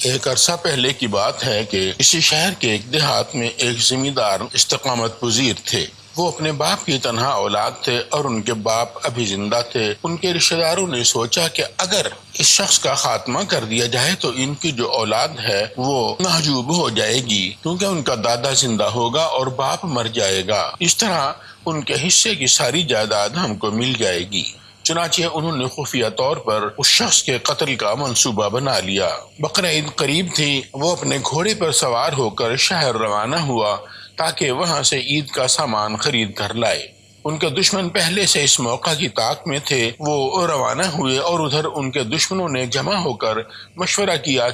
ایک عرصہ پہلے کی بات ہے کہ کسی شہر کے ایک دیہات میں ایک زمیندار استقامت پذیر تھے۔ وہ اپنے باپ کی تنہا اولاد تھے اور ان کے باپ ابھی زندہ تھے۔ ان کے رشتہ داروں نے سوچا کہ اگر اس شخص کا خاتمہ کر دیا جائے تو ان کی جو اولاد ہے وہ محجوب ہو جائے گی، کیونکہ ان کا دادا زندہ ہوگا اور باپ مر جائے گا۔ اس طرح ان کے حصے کی ساری جائیداد ہم کو مل جائے گی۔ چنانچہ انہوں نے خفیہ طور پر اس شخص کے قتل کا منصوبہ بنا لیا۔ بقرعید قریب تھی۔ وہ اپنے گھوڑے پر سوار ہو کر شہر روانہ ہوا تاکہ وہاں سے عید کا سامان خرید کر لائے۔ ان کے دشمن پہلے سے اس موقع کی طاق میں تھے۔ وہ روانہ ہوئے اور ادھر ان کے دشمنوں نے جمع ہو کر مشورہ کیا۔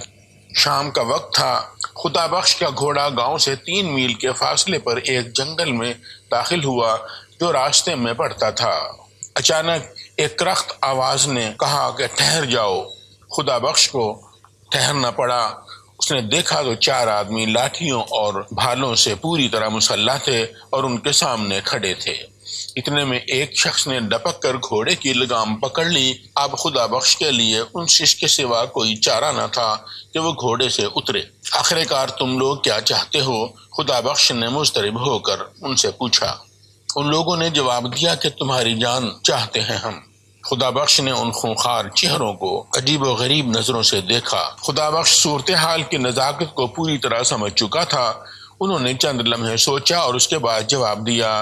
شام کا وقت تھا۔ خدا بخش کا گھوڑا گاؤں سے 3 میل کے فاصلے پر ایک جنگل میں داخل ہوا جو راستے میں پڑتا تھا۔ اچانک ایک کرخت آواز نے کہا کہ ٹھہر جاؤ۔ خدا بخش کو ٹھہرنا پڑا۔ اس نے دیکھا تو 4 آدمی لاٹھیوں اور بھالوں سے پوری طرح مسلح تھے اور ان کے سامنے کھڑے تھے۔ اتنے میں ایک شخص نے ڈپک کر گھوڑے کی لگام پکڑ لی۔ اب خدا بخش کے لیے ان سے اس کے سوا کوئی چارہ نہ تھا کہ وہ گھوڑے سے اترے۔ آخر کار تم لوگ کیا چاہتے ہو؟ خدا بخش نے مضطرب ہو کر ان سے پوچھا۔ ان لوگوں نے جواب دیا کہ تمہاری جان چاہتے ہیں ہم۔ خدا بخش نے ان خونخوار چہروں کو عجیب و غریب نظروں سے دیکھا۔ خدا بخش صورتحال کی نزاکت کو پوری طرح سمجھ چکا تھا۔ انہوں نے چند لمحے سوچا اور اس کے بعد جواب دیا،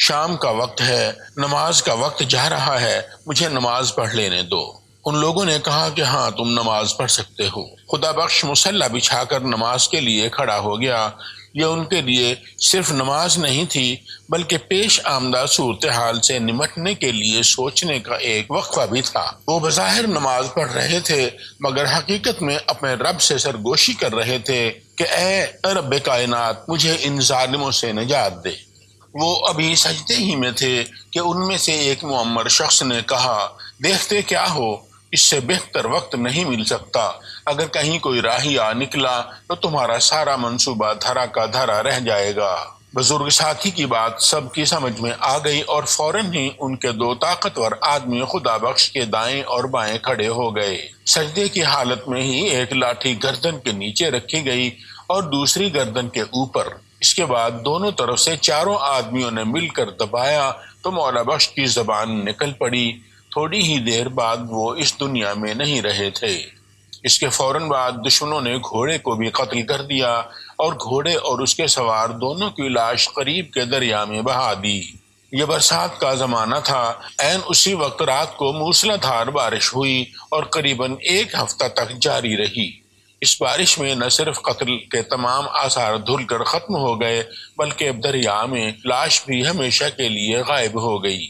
شام کا وقت ہے، نماز کا وقت جا رہا ہے، مجھے نماز پڑھ لینے دو۔ ان لوگوں نے کہا کہ ہاں تم نماز پڑھ سکتے ہو۔ خدا بخش مصلی بچھا کر نماز کے لیے کھڑا ہو گیا۔ یہ ان کے لیے صرف نماز نہیں تھی بلکہ پیش آمدہ صورتحال سے نمٹنے کے لیے سوچنے کا ایک وقفہ بھی تھا۔ وہ بظاہر نماز پڑھ رہے تھے مگر حقیقت میں اپنے رب سے سرگوشی کر رہے تھے کہ اے رب کائنات، مجھے ان ظالموں سے نجات دے۔ وہ ابھی سجدے ہی میں تھے کہ ان میں سے ایک معمر شخص نے کہا، دیکھتے کیا ہو، اس سے بہتر وقت نہیں مل سکتا۔ اگر کہیں کوئی راہی آ نکلا تو تمہارا سارا منصوبہ دھرا کا دھرا رہ جائے گا۔ بزرگ ساتھی کی بات سب کی سمجھ میں آ گئی اور فوراً ہی ان کے 2 طاقتور آدمی خدا بخش کے دائیں اور بائیں کھڑے ہو گئے۔ سجدے کی حالت میں ہی ایک لاٹھی گردن کے نیچے رکھی گئی اور دوسری گردن کے اوپر۔ اس کے بعد دونوں طرف سے 4 آدمیوں نے مل کر دبایا تو مولا بخش کی زبان نکل پڑی۔ تھوڑی ہی دیر بعد وہ اس دنیا میں نہیں رہے تھے۔ اس کے فوراً بعد دشمنوں نے گھوڑے کو بھی قتل کر دیا اور گھوڑے اور اس کے سوار دونوں کی لاش قریب کے دریا میں بہا دی۔ یہ برسات کا زمانہ تھا۔ عین اسی وقت رات کو موسلا دھار بارش ہوئی اور قریباً 1 ہفتہ تک جاری رہی۔ اس بارش میں نہ صرف قتل کے تمام آثار دھل کر ختم ہو گئے بلکہ دریا میں لاش بھی ہمیشہ کے لیے غائب ہو گئی۔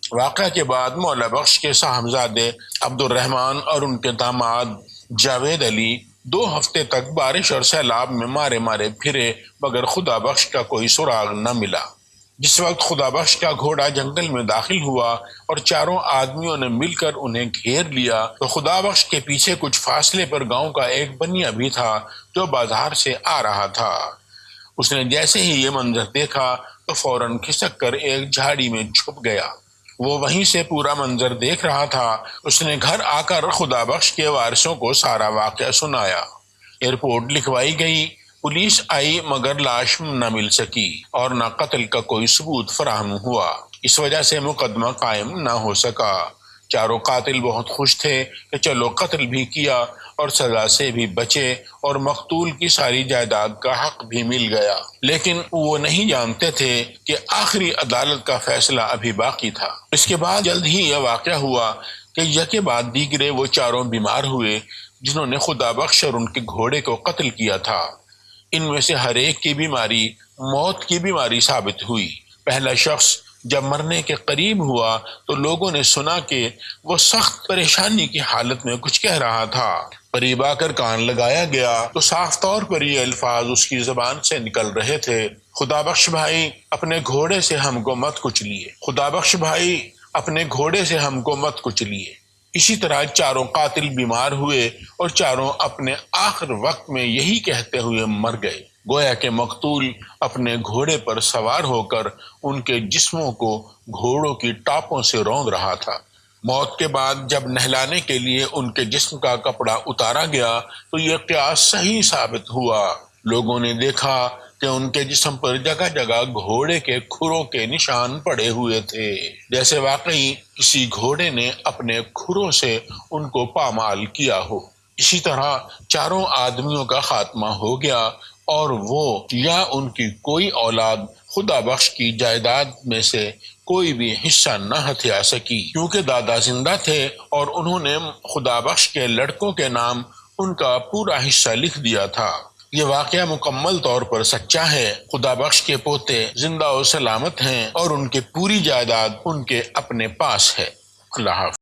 واقعہ کے بعد مولا بخش کے صاحبزادے عبد الرحمن اور ان کے داماد جاوید علی 2 ہفتے تک بارش اور سیلاب میں مارے مارے پھرے مگر خدا بخش کا کوئی سراغ نہ ملا۔ جس وقت خدا بخش کا گھوڑا جنگل میں داخل ہوا اور 4 آدمیوں نے مل کر انہیں گھیر لیا تو خدا بخش کے پیچھے کچھ فاصلے پر گاؤں کا ایک بنیا بھی تھا جو بازار سے آ رہا تھا۔ اس نے جیسے ہی یہ منظر دیکھا تو فوراً کھسک کر ایک جھاڑی میں چھپ گیا۔ وہ وہیں سے پورا منظر دیکھ رہا تھا۔ اس نے گھر آ کر خدا بخش کے وارثوں کو سارا واقعہ سنایا۔ رپورٹ لکھوائی گئی۔ پولیس آئی مگر لاش نہ مل سکی اور نہ قتل کا کوئی ثبوت فراہم ہوا۔ اس وجہ سے مقدمہ قائم نہ ہو سکا۔ 4 قاتل بہت خوش تھے کہ چلو قتل بھی کیا اور سزا سے بھی بچے اور مقتول کی ساری جائیداد کا حق بھی مل گیا، لیکن وہ نہیں جانتے تھے کہ آخری عدالت کا فیصلہ ابھی باقی تھا۔ اس کے بعد جلد ہی یہ واقعہ ہوا کہ یکے بعد دیگرے وہ 4 بیمار ہوئے جنہوں نے خدا بخش اور ان کے گھوڑے کو قتل کیا تھا۔ ان میں سے ہر ایک کی بیماری موت کی بیماری ثابت ہوئی۔ پہلا شخص جب مرنے کے قریب ہوا تو لوگوں نے سنا کہ وہ سخت پریشانی کی حالت میں کچھ کہہ رہا تھا۔ قریب آ کر کان لگایا گیا تو صاف طور پر یہ الفاظ اس کی زبان سے نکل رہے تھے، خدا بخش بھائی اپنے گھوڑے سے ہم کو مت کچلیے، خدا بخش بھائی اپنے گھوڑے سے ہم کو مت کچلیے۔ اسی طرح 4 قاتل بیمار ہوئے اور 4 اپنے آخر وقت میں یہی کہتے ہوئے مر گئے، گویا کہ مقتول اپنے گھوڑے پر سوار ہو کر ان کے جسموں کو گھوڑوں کی ٹاپوں سے روند رہا تھا۔ موت کے بعد جب نہلانے کے لیے ان کے جسم کا کپڑا اتارا گیا تو یہ قیاس صحیح ثابت ہوا۔ لوگوں نے دیکھا کہ ان کے جسم پر جگہ جگہ گھوڑے کے کھروں کے نشان پڑے ہوئے تھے، جیسے واقعی کسی گھوڑے نے اپنے کھروں سے ان کو پامال کیا ہو۔ اسی طرح چاروں آدمیوں کا خاتمہ ہو گیا اور وہ یا ان کی کوئی اولاد خدا بخش کی جائیداد میں سے کوئی بھی حصہ نہ ہتھیا سکی، کیونکہ دادا زندہ تھے اور انہوں نے خدا بخش کے لڑکوں کے نام ان کا پورا حصہ لکھ دیا تھا۔ یہ واقعہ مکمل طور پر سچا ہے۔ خدا بخش کے پوتے زندہ و سلامت ہیں اور ان کی پوری جائیداد ان کے اپنے پاس ہے۔ اللہ حافظ۔